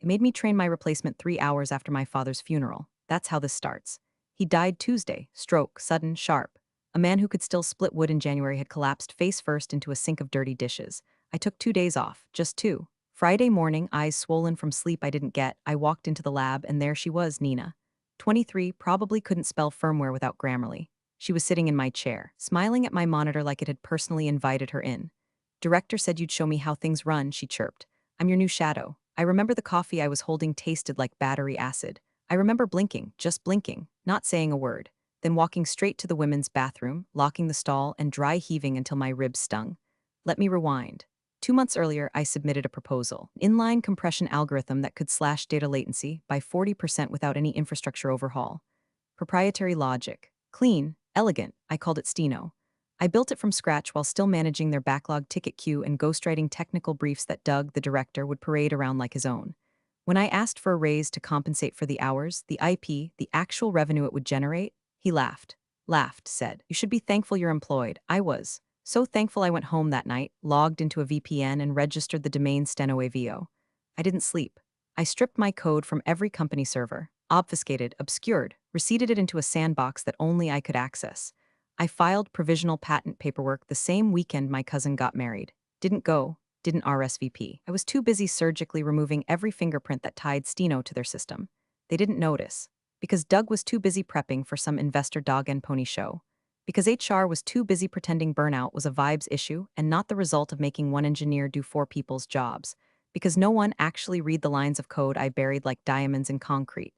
It made me train my replacement 3 hours after my father's funeral. That's how this starts. He died Tuesday, stroke, sudden, sharp. A man who could still split wood in January had collapsed face first into a sink of dirty dishes. I took 2 days off, just two. Friday morning, eyes swollen from sleep I didn't get, I walked into the lab and there she was, Nina. 23, probably couldn't spell firmware without Grammarly. She was sitting in my chair, smiling at my monitor like it had personally invited her in. Director said you'd show me how things run, she chirped. I'm your new shadow. I remember the coffee I was holding tasted like battery acid. I remember blinking, just blinking, not saying a word, then walking straight to the women's bathroom, locking the stall, and dry heaving until my ribs stung. Let me rewind. 2 months earlier, I submitted a proposal, an inline compression algorithm that could slash data latency by 40% without any infrastructure overhaul. Proprietary logic. Clean, elegant, I called it Steno. I built it from scratch while still managing their backlog ticket queue and ghostwriting technical briefs that Doug, the director, would parade around like his own. When I asked for a raise to compensate for the hours, the IP, the actual revenue it would generate, he laughed. Laughed, said, "You should be thankful you're employed." I was. So thankful I went home that night, logged into a VPN, and registered the domain stenoavo. I didn't sleep. I stripped my code from every company server, obfuscated, obscured, reseeded it into a sandbox that only I could access. I filed provisional patent paperwork the same weekend my cousin got married. Didn't go, didn't RSVP. I was too busy surgically removing every fingerprint that tied Steno to their system. They didn't notice. Because Doug was too busy prepping for some investor dog and pony show. Because HR was too busy pretending burnout was a vibes issue and not the result of making one engineer do four people's jobs. Because no one actually read the lines of code I buried like diamonds in concrete.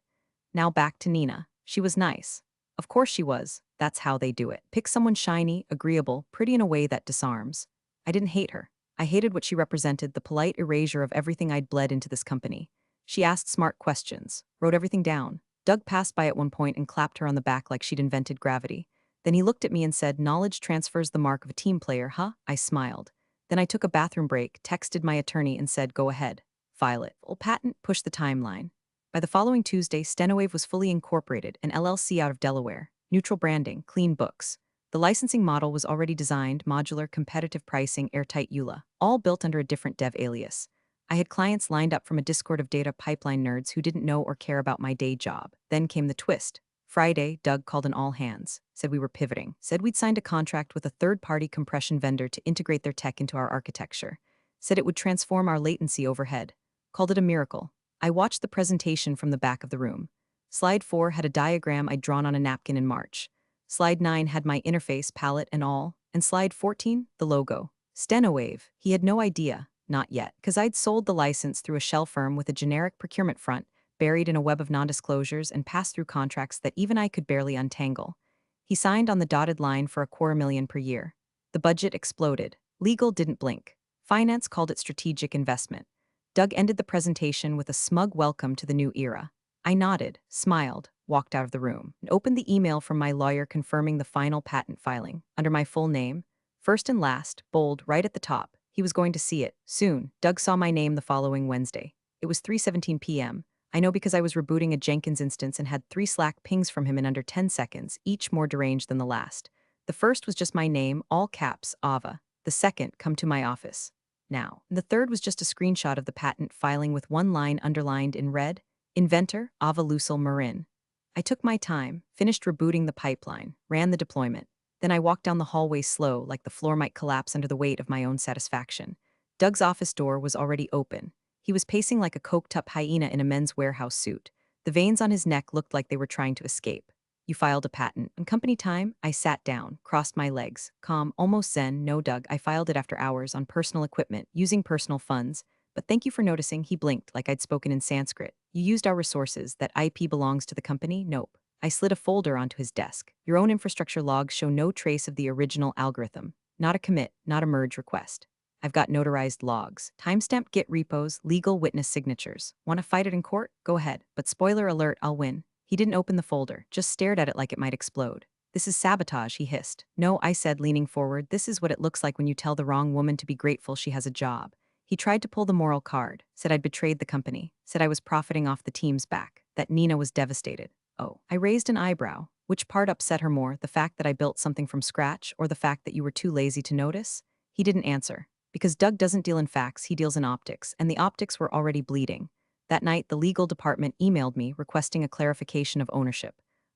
Now back to Nina. She was nice. Of course she was. That's how they do it. Pick someone shiny, agreeable, pretty in a way that disarms. I didn't hate her. I hated what she represented, the polite erasure of everything I'd bled into this company. She asked smart questions, wrote everything down. Doug passed by at one point and clapped her on the back like she'd invented gravity. Then he looked at me and said, "Knowledge transfers the mark of a team player, huh?" I smiled. Then I took a bathroom break, texted my attorney and said, "Go ahead. File it." Full patent, push the timeline. By the following Tuesday, StenoWave was fully incorporated, an LLC out of Delaware. Neutral branding, clean books. The licensing model was already designed, modular, competitive pricing, airtight EULA, all built under a different dev alias. I had clients lined up from a Discord of data pipeline nerds who didn't know or care about my day job. Then came the twist. Friday, Doug called an all hands, said we were pivoting, said we'd signed a contract with a third-party compression vendor to integrate their tech into our architecture, said it would transform our latency overhead, called it a miracle. I watched the presentation from the back of the room. Slide 4 had a diagram I'd drawn on a napkin in March. Slide 9 had my interface, palette, and all. And slide 14, the logo. StenoWave. He had no idea, not yet, because I'd sold the license through a shell firm with a generic procurement front, buried in a web of non-disclosures and pass-through contracts that even I could barely untangle. He signed on the dotted line for $250,000 per year. The budget exploded. Legal didn't blink. Finance called it strategic investment. Doug ended the presentation with a smug welcome to the new era. I nodded, smiled, walked out of the room, and opened the email from my lawyer confirming the final patent filing, under my full name, first and last, bold, right at the top. He was going to see it, soon. Doug saw my name the following Wednesday. It was 3:17 p.m. I know because I was rebooting a Jenkins instance and had 3 Slack pings from him in under 10 seconds, each more deranged than the last. The first was just my name, all caps, Ava. The second, "Come to my office now." And the third was just a screenshot of the patent filing with one line underlined in red, "Inventor, Ava Lucille Marin." I took my time, finished rebooting the pipeline, ran the deployment. Then I walked down the hallway slow, like the floor might collapse under the weight of my own satisfaction. Doug's office door was already open. He was pacing like a coked-up hyena in a Men's Warehouse suit. The veins on his neck looked like they were trying to escape. "You filed a patent. On company time?" I sat down, crossed my legs, calm, almost zen. "No, Doug, I filed it after hours on personal equipment, using personal funds. But thank you for noticing." He blinked like I'd spoken in Sanskrit. "You used our resources. That IP belongs to the company?" "Nope." I slid a folder onto his desk. "Your own infrastructure logs show no trace of the original algorithm. Not a commit, not a merge request. I've got notarized logs, timestamped Git repos, legal witness signatures. Want to fight it in court? Go ahead. But spoiler alert, I'll win." He didn't open the folder, just stared at it like it might explode. "This is sabotage," he hissed. "No," I said, leaning forward. "This is what it looks like when you tell the wrong woman to be grateful she has a job." He tried to pull the moral card, said I'd betrayed the company, said I was profiting off the team's back, that Nina was devastated. Oh, I raised an eyebrow. Which part upset her more, the fact that I built something from scratch or the fact that you were too lazy to notice? He didn't answer. Because Doug doesn't deal in facts, he deals in optics, and the optics were already bleeding. That night, the legal department emailed me requesting a clarification of ownership.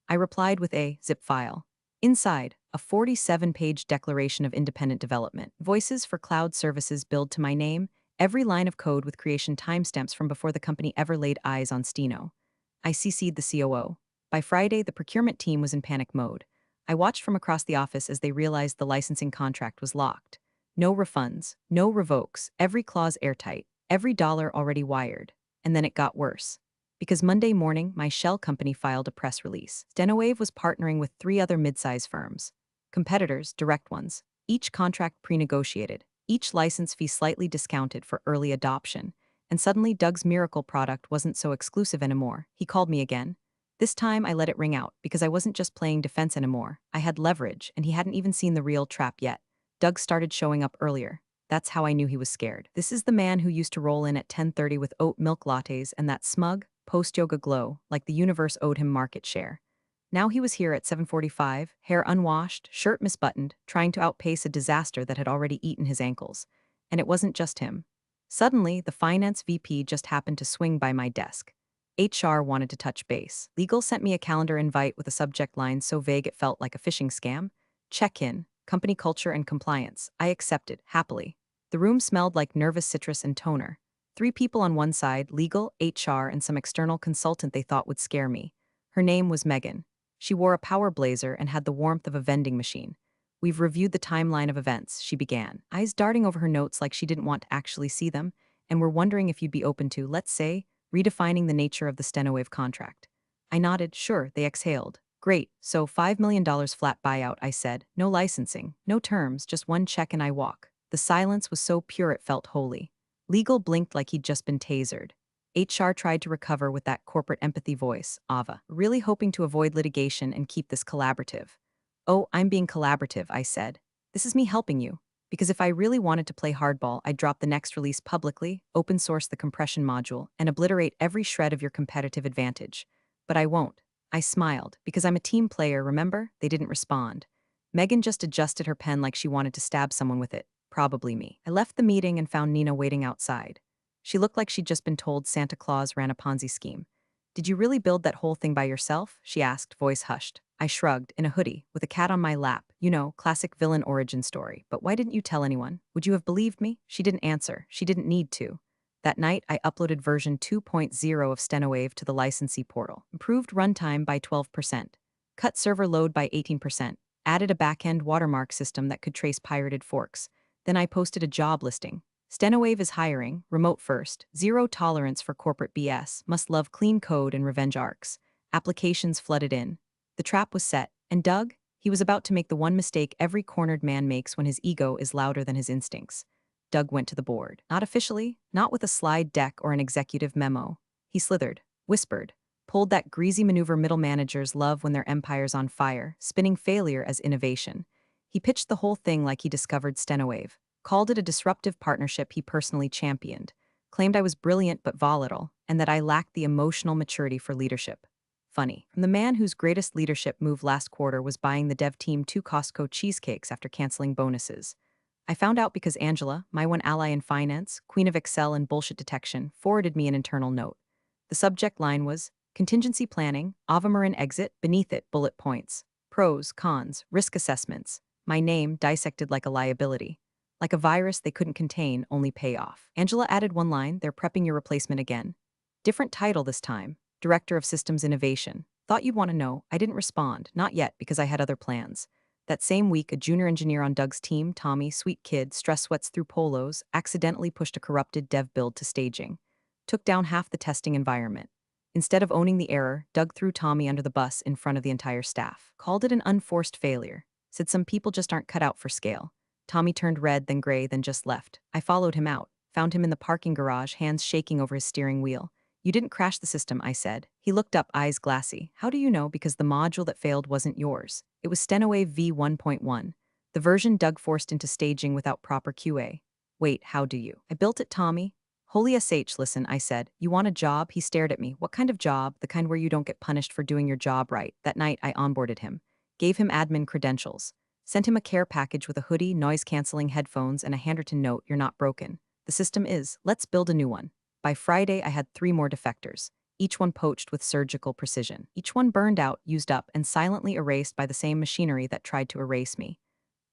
I replied with a zip file. Inside, a 47-page declaration of independent development, voices for cloud services billed to my name, every line of code with creation timestamps from before the company ever laid eyes on Steno. I CC'd the COO. By Friday, the procurement team was in panic mode. I watched from across the office as they realized the licensing contract was locked. No refunds, no revokes, every clause airtight, every dollar already wired. And then it got worse. Because Monday morning, my shell company filed a press release. Stenowave was partnering with 3 other mid-size firms. Competitors, direct ones. Each contract pre-negotiated. Each license fee slightly discounted for early adoption. And suddenly, Doug's miracle product wasn't so exclusive anymore. He called me again. This time, I let it ring out, because I wasn't just playing defense anymore. I had leverage, and he hadn't even seen the real trap yet. Doug started showing up earlier. That's how I knew he was scared. This is the man who used to roll in at 10:30 with oat milk lattes and that smug, post-yoga glow, like the universe owed him market share. Now he was here at 7:45, hair unwashed, shirt misbuttoned, trying to outpace a disaster that had already eaten his ankles. And it wasn't just him. Suddenly, the finance VP just happened to swing by my desk. HR wanted to touch base. Legal sent me a calendar invite with a subject line so vague it felt like a phishing scam. Check-in, company culture and compliance. I accepted, happily. The room smelled like nervous citrus and toner. 3 people on one side, legal, HR, and some external consultant they thought would scare me. Her name was Megan. She wore a power blazer and had the warmth of a vending machine. We've reviewed the timeline of events, she began, eyes darting over her notes like she didn't want to actually see them, and we're wondering if you'd be open to, let's say, redefining the nature of the Stenowave contract. I nodded, sure, they exhaled. Great, so $5 million flat buyout, I said. No licensing, no terms, just one check and I walk. The silence was so pure it felt holy. Legal blinked like he'd just been tasered. HR tried to recover with that corporate empathy voice, Ava, really hoping to avoid litigation and keep this collaborative. Oh, I'm being collaborative, I said. This is me helping you. Because if I really wanted to play hardball, I'd drop the next release publicly, open source the compression module, and obliterate every shred of your competitive advantage. But I won't. I smiled, because I'm a team player, remember? They didn't respond. Megan just adjusted her pen like she wanted to stab someone with it, probably me. I left the meeting and found Nina waiting outside. She looked like she'd just been told Santa Claus ran a Ponzi scheme. Did you really build that whole thing by yourself? She asked, voice hushed. I shrugged, in a hoodie, with a cat on my lap. You know, classic villain origin story. But why didn't you tell anyone? Would you have believed me? She didn't answer. She didn't need to. That night, I uploaded version 2.0 of Stenowave to the licensee portal. Improved runtime by 12%. Cut server load by 18%. Added a back-end watermark system that could trace pirated forks. Then I posted a job listing. Stenowave is hiring, remote first, zero tolerance for corporate BS, must love clean code and revenge arcs. Applications flooded in. The trap was set, and Doug? He was about to make the one mistake every cornered man makes when his ego is louder than his instincts. Doug went to the board. Not officially, not with a slide deck or an executive memo. He slithered, whispered, pulled that greasy maneuver middle managers love when their empire's on fire, spinning failure as innovation. He pitched the whole thing like he discovered Stenowave. Called it a disruptive partnership he personally championed, claimed I was brilliant but volatile, and that I lacked the emotional maturity for leadership. Funny, from the man whose greatest leadership move last quarter was buying the dev team 2 Costco cheesecakes after canceling bonuses. I found out because Angela, my one ally in finance, queen of Excel and bullshit detection, forwarded me an internal note. The subject line was, contingency planning, Avamarin exit, beneath it, bullet points. Pros, cons, risk assessments. My name dissected like a liability. Like a virus they couldn't contain, only pay off. Angela added one line, they're prepping your replacement again. Different title this time, Director of Systems Innovation. Thought you'd want to know. I didn't respond, not yet, because I had other plans. That same week, a junior engineer on Doug's team, Tommy, sweet kid, stress sweats through polos, accidentally pushed a corrupted dev build to staging. Took down half the testing environment. Instead of owning the error, Doug threw Tommy under the bus in front of the entire staff. Called it an unforced failure. Said some people just aren't cut out for scale. Tommy turned red, then gray, then just left. I followed him out. Found him in the parking garage, hands shaking over his steering wheel. You didn't crash the system, I said. He looked up, eyes glassy. How do you know? Because the module that failed wasn't yours. It was Stenowave v1.1. The version Doug forced into staging without proper QA. Wait, how do you? I built it, Tommy. Holy SH, listen, I said. You want a job? He stared at me. What kind of job? The kind where you don't get punished for doing your job right. That night, I onboarded him. Gave him admin credentials. Sent him a care package with a hoodie, noise-canceling headphones, and a handwritten note, you're not broken. The system is, let's build a new one. By Friday, I had 3 more defectors, each one poached with surgical precision. Each one burned out, used up, and silently erased by the same machinery that tried to erase me.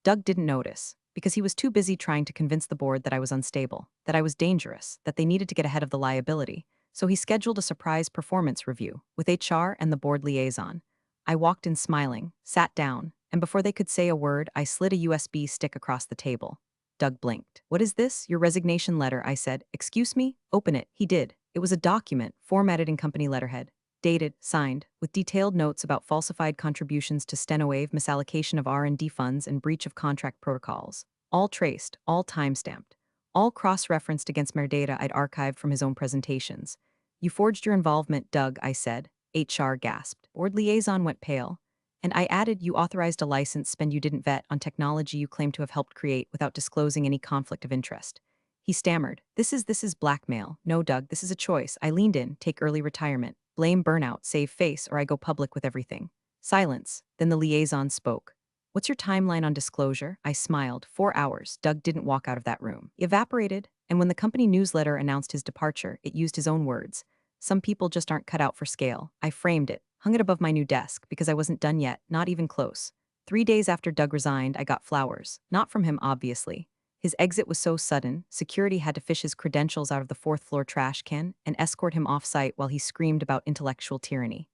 Doug didn't notice, because he was too busy trying to convince the board that I was unstable, that I was dangerous, that they needed to get ahead of the liability. So he scheduled a surprise performance review with HR and the board liaison. I walked in smiling, sat down, and before they could say a word, I slid a USB stick across the table. Doug blinked. "What is this? Your resignation letter," I said. "Excuse me?" "Open it." He did. It was a document, formatted in company letterhead. Dated, signed, with detailed notes about falsified contributions to Stenowave, misallocation of R&D funds, and breach of contract protocols. All traced, all time-stamped, all cross-referenced against metadata I'd archived from his own presentations. "You forged your involvement, Doug," I said. HR gasped. Board liaison went pale. And I added, "You authorized a license spend you didn't vet on technology you claim to have helped create without disclosing any conflict of interest." He stammered. This is blackmail." "No, Doug, this is a choice." I leaned in. "Take early retirement. Blame burnout, save face, or I go public with everything." Silence. Then the liaison spoke. "What's your timeline on disclosure?" I smiled. 4 hours. Doug didn't walk out of that room. He evaporated, and when the company newsletter announced his departure, it used his own words. "Some people just aren't cut out for scale." I framed it, hung it above my new desk, because I wasn't done yet, not even close. 3 days after Doug resigned, I got flowers. Not from him, obviously. His exit was so sudden, security had to fish his credentials out of the fourth-floor trash can and escort him off-site while he screamed about intellectual tyranny.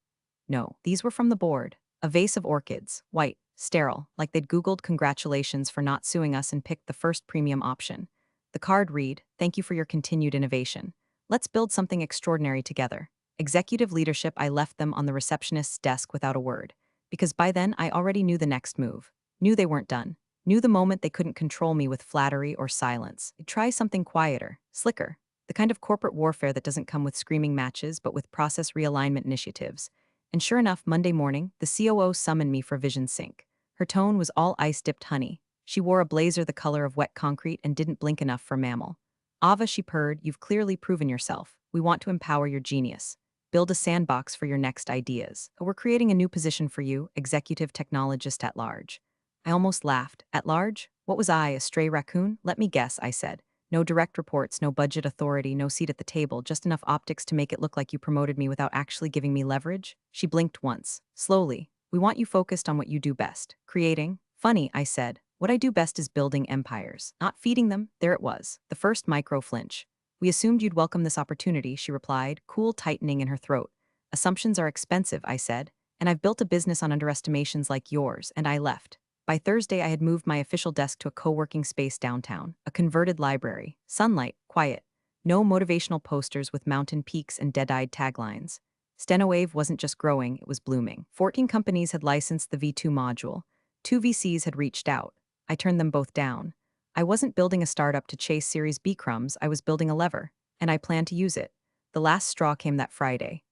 No, these were from the board. A vase of orchids, white, sterile, like they'd Googled "congratulations for not suing us" and picked the first premium option. The card read, "Thank you for your continued innovation. Let's build something extraordinary together." Executive leadership. I left them on the receptionist's desk without a word, because by then I already knew the next move. Knew they weren't done. Knew the moment they couldn't control me with flattery or silence. I'd try something quieter, slicker, the kind of corporate warfare that doesn't come with screaming matches but with process realignment initiatives. And sure enough, Monday morning, the COO summoned me for vision sync. Her tone was all ice-dipped honey. She wore a blazer the color of wet concrete and didn't blink enough for mammal. "Ava," she purred, "you've clearly proven yourself. We want to empower your genius. Build a sandbox for your next ideas. We're creating a new position for you, executive technologist at large." I almost laughed. At large? What was I, a stray raccoon? "Let me guess," I said. "No direct reports, no budget authority, no seat at the table, just enough optics to make it look like you promoted me without actually giving me leverage?" She blinked once. Slowly. "We want you focused on what you do best. Creating." "Funny," I said. "What I do best is building empires, not feeding them." There it was, the first micro flinch. "We assumed you'd welcome this opportunity," she replied, cool tightening in her throat. "Assumptions are expensive," I said, "and I've built a business on underestimations like yours," and I left. By Thursday, I had moved my official desk to a co-working space downtown, a converted library, sunlight, quiet, no motivational posters with mountain peaks and dead-eyed taglines. Stenowave wasn't just growing, it was blooming. 14 companies had licensed the V2 module. 2 VCs had reached out. I turned them both down. I wasn't building a startup to chase Series B crumbs, I was building a lever, and I planned to use it. The last straw came that Friday.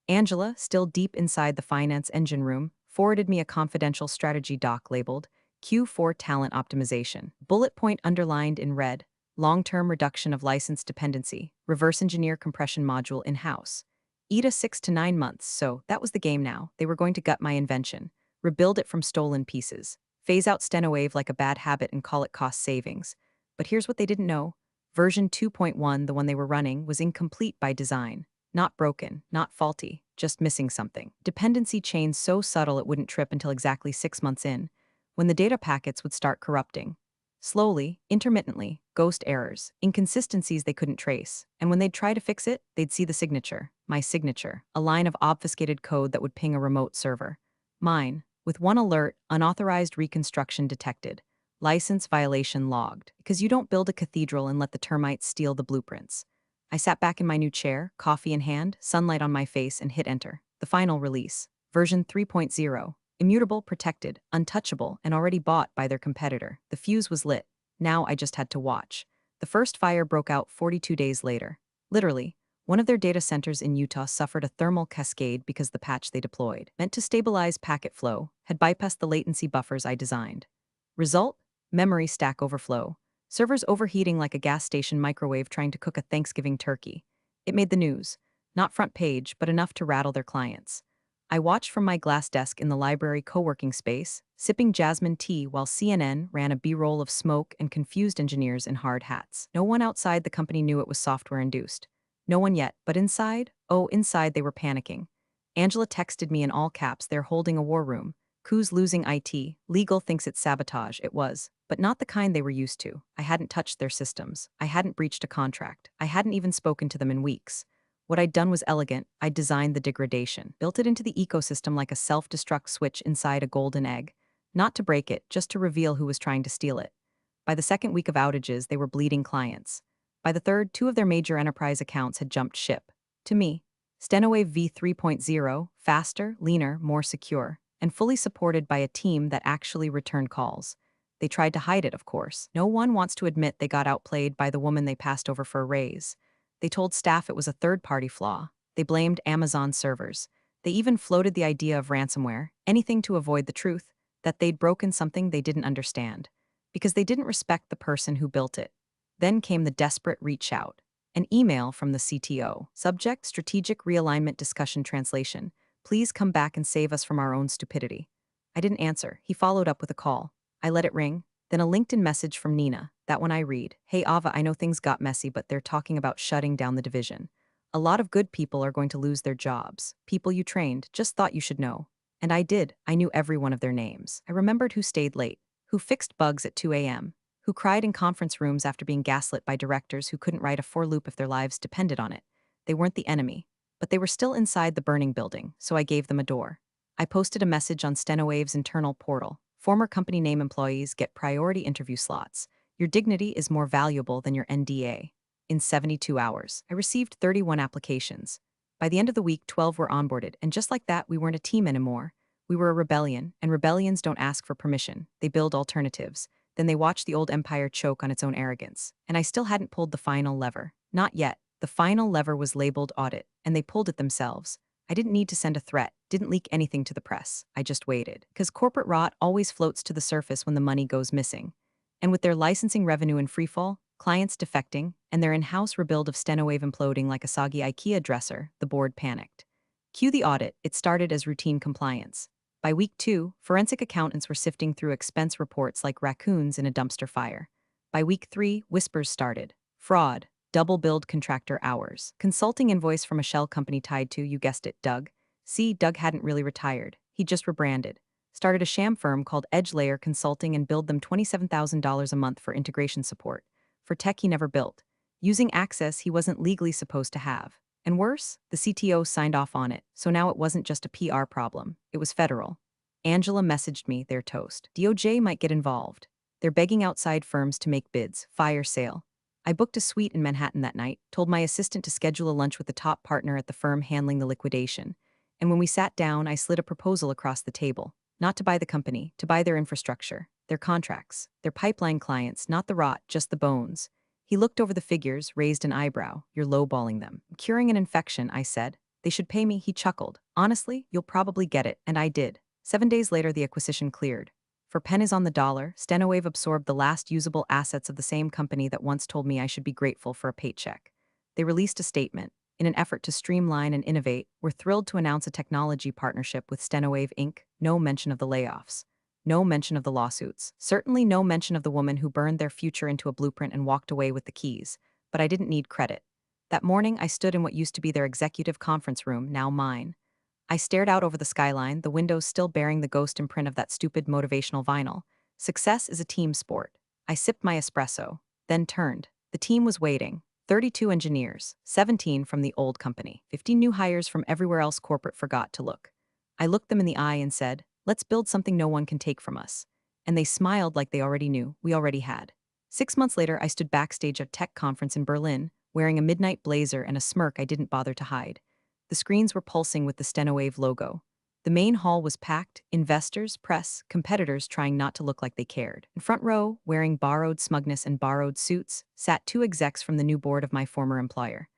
Angela, still deep inside the finance engine room, forwarded me a confidential strategy doc labeled Q4 Talent Optimization. Bullet point underlined in red, long-term reduction of license dependency, reverse engineer compression module in-house. ETA 6 to 9 months, so that was the game now. They were going to gut my invention, rebuild it from stolen pieces, phase out Stenowave like a bad habit and call it cost savings. But here's what they didn't know. Version 2.1, the one they were running, was incomplete by design. Not broken, not faulty, just missing something. Dependency chains so subtle it wouldn't trip until exactly 6 months in, when the data packets would start corrupting. Slowly, intermittently, ghost errors, inconsistencies they couldn't trace, and when they'd try to fix it, they'd see the signature, my signature, a line of obfuscated code that would ping a remote server. Mine, with one alert, unauthorized reconstruction detected, license violation logged, because you don't build a cathedral and let the termites steal the blueprints. I sat back in my new chair, coffee in hand, sunlight on my face, and hit enter. The final release, version 3.0, immutable, protected, untouchable, and already bought by their competitor. The fuse was lit. Now I just had to watch. The first fire broke out 42 days later. Literally, one of their data centers in Utah suffered a thermal cascade because the patch they deployed, meant to stabilize packet flow, had bypassed the latency buffers I designed. Result? Memory stack overflow. Servers overheating like a gas station microwave trying to cook a Thanksgiving turkey. It made the news. Not front page, but enough to rattle their clients. I watched from my glass desk in the library co-working space, sipping jasmine tea while CNN ran a B-roll of smoke and confused engineers in hard hats. No one outside the company knew it was software-induced. No one yet, but inside? Oh, inside they were panicking. Angela texted me in all caps, they're holding a war room. Coos losing IT, legal thinks it's sabotage, it was. But not the kind they were used to. I hadn't touched their systems. I hadn't breached a contract. I hadn't even spoken to them in weeks. What I'd done was elegant. I'd designed the degradation, built it into the ecosystem like a self-destruct switch inside a golden egg. Not to break it, just to reveal who was trying to steal it. By the second week of outages, they were bleeding clients. By the third, two of their major enterprise accounts had jumped ship. To me, StenoWave v3.0, faster, leaner, more secure, and fully supported by a team that actually returned calls. They tried to hide it, of course. No one wants to admit they got outplayed by the woman they passed over for a raise. They told staff it was a third-party flaw. They blamed Amazon servers. They even floated the idea of ransomware, anything to avoid the truth, that they'd broken something they didn't understand. Because they didn't respect the person who built it. Then came the desperate reach out. An email from the CTO. Subject, Strategic Realignment Discussion Translation. Please come back and save us from our own stupidity. I didn't answer. He followed up with a call. I let it ring. Then a LinkedIn message from Nina. That one I read. Hey Ava, I know things got messy, but they're talking about shutting down the division. A lot of good people are going to lose their jobs. People you trained, just thought you should know. And I did. I knew every one of their names. I remembered who stayed late, who fixed bugs at 2 a.m., who cried in conference rooms after being gaslit by directors who couldn't write a for loop if their lives depended on it. They weren't the enemy, but they were still inside the burning building, so I gave them a door. I posted a message on StenoWave's internal portal. Former company name employees get priority interview slots. Your dignity is more valuable than your NDA. In 72 hours, I received 31 applications. By the end of the week, 12 were onboarded, and just like that, we weren't a team anymore. We were a rebellion, and rebellions don't ask for permission. They build alternatives. Then they watched the old empire choke on its own arrogance. And I still hadn't pulled the final lever. Not yet. The final lever was labeled audit, and they pulled it themselves. I didn't need to send a threat, didn't leak anything to the press. I just waited. Because corporate rot always floats to the surface when the money goes missing. And with their licensing revenue in freefall, clients defecting, and their in-house rebuild of StenoWave imploding like a soggy IKEA dresser, the board panicked. Cue the audit. It started as routine compliance. By week 2, forensic accountants were sifting through expense reports like raccoons in a dumpster fire. By week 3, whispers started. Fraud, double-billed contractor hours, consulting invoice from a shell company tied to, you guessed it, Doug. See, Doug hadn't really retired. He just rebranded. Started a sham firm called EdgeLayer Consulting and billed them $27,000 a month for integration support. For tech he never built. Using access he wasn't legally supposed to have. And worse, the CTO signed off on it, so now it wasn't just a PR problem, it was federal. Angela messaged me, they're toast. DOJ might get involved. They're begging outside firms to make bids, fire sale. I booked a suite in Manhattan that night, told my assistant to schedule a lunch with the top partner at the firm handling the liquidation. And when we sat down, I slid a proposal across the table. Not to buy the company, to buy their infrastructure, their contracts, their pipeline clients, not the rot, just the bones. He looked over the figures, raised an eyebrow. You're lowballing them. Curing an infection, I said. They should pay me, he chuckled. Honestly, you'll probably get it, and I did. 7 days later, the acquisition cleared. For pennies on the dollar, StenoWave absorbed the last usable assets of the same company that once told me I should be grateful for a paycheck. They released a statement. In an effort to streamline and innovate, we're thrilled to announce a technology partnership with StenoWave Inc. No mention of the layoffs. No mention of the lawsuits. Certainly no mention of the woman who burned their future into a blueprint and walked away with the keys. But I didn't need credit. That morning, I stood in what used to be their executive conference room, now mine. I stared out over the skyline, the windows still bearing the ghost imprint of that stupid motivational vinyl. Success is a team sport. I sipped my espresso, then turned. The team was waiting. 32 engineers, 17 from the old company, 15 new hires from everywhere else corporate forgot to look. I looked them in the eye and said, let's build something no one can take from us. And they smiled like they already knew, we already had. 6 months later, I stood backstage at a tech conference in Berlin, wearing a midnight blazer and a smirk I didn't bother to hide. The screens were pulsing with the StenoWave logo. The main hall was packed, investors, press, competitors trying not to look like they cared. In front row, wearing borrowed smugness and borrowed suits, sat 2 execs from the new board of my former employer.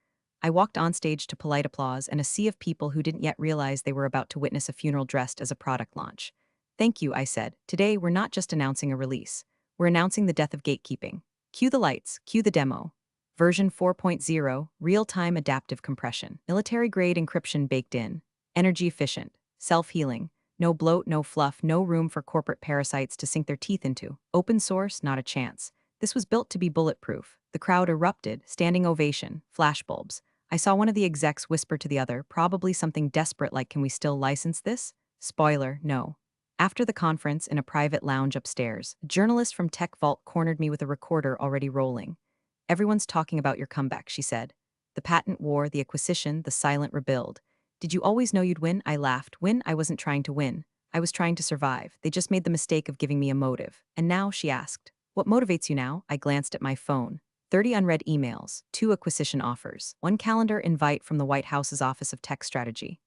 I walked onstage to polite applause and a sea of people who didn't yet realize they were about to witness a funeral dressed as a product launch. Thank you, I said. Today, we're not just announcing a release. We're announcing the death of gatekeeping. Cue the lights, cue the demo. Version 4.0, real-time adaptive compression. Military-grade encryption baked in. Energy efficient. Self-healing. No bloat, no fluff, no room for corporate parasites to sink their teeth into. Open source, not a chance. This was built to be bulletproof. The crowd erupted, standing ovation, flashbulbs. I saw one of the execs whisper to the other, probably something desperate like, "Can we still license this?" Spoiler, no. After the conference, in a private lounge upstairs, a journalist from Tech Vault cornered me with a recorder already rolling. "Everyone's talking about your comeback," she said. "The patent war, the acquisition, the silent rebuild. Did you always know you'd win?" I laughed. "Win? I wasn't trying to win. I was trying to survive. They just made the mistake of giving me a motive." "And now?" she asked. "What motivates you now?" I glanced at my phone. 30 unread emails, 2 acquisition offers, 1 calendar invite from the White House's Office of Tech Strategy.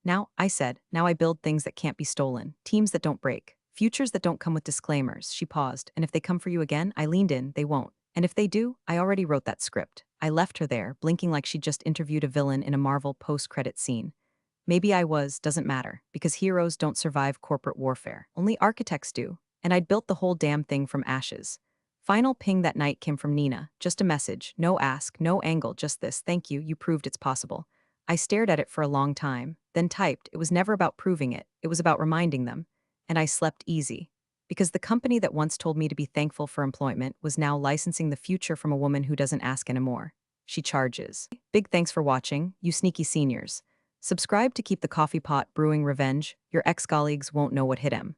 Now, I said, now I build things that can't be stolen, teams that don't break, futures that don't come with disclaimers. She paused. "And if they come for you again?" I leaned in. "They won't. And if they do, I already wrote that script." I left her there, blinking like she'd just interviewed a villain in a Marvel post-credit scene. Maybe I was, doesn't matter, because heroes don't survive corporate warfare. Only architects do. And I'd built the whole damn thing from ashes. Final ping that night came from Nina. Just a message. No ask, no angle, just this: "Thank you, you proved it's possible." I stared at it for a long time, then typed. It was never about proving it was about reminding them. And I slept easy. Because the company that once told me to be thankful for employment was now licensing the future from a woman who doesn't ask anymore. She charges. Big thanks for watching, you sneaky seniors. Subscribe to keep the coffee pot brewing revenge. Your ex-colleagues won't know what hit him.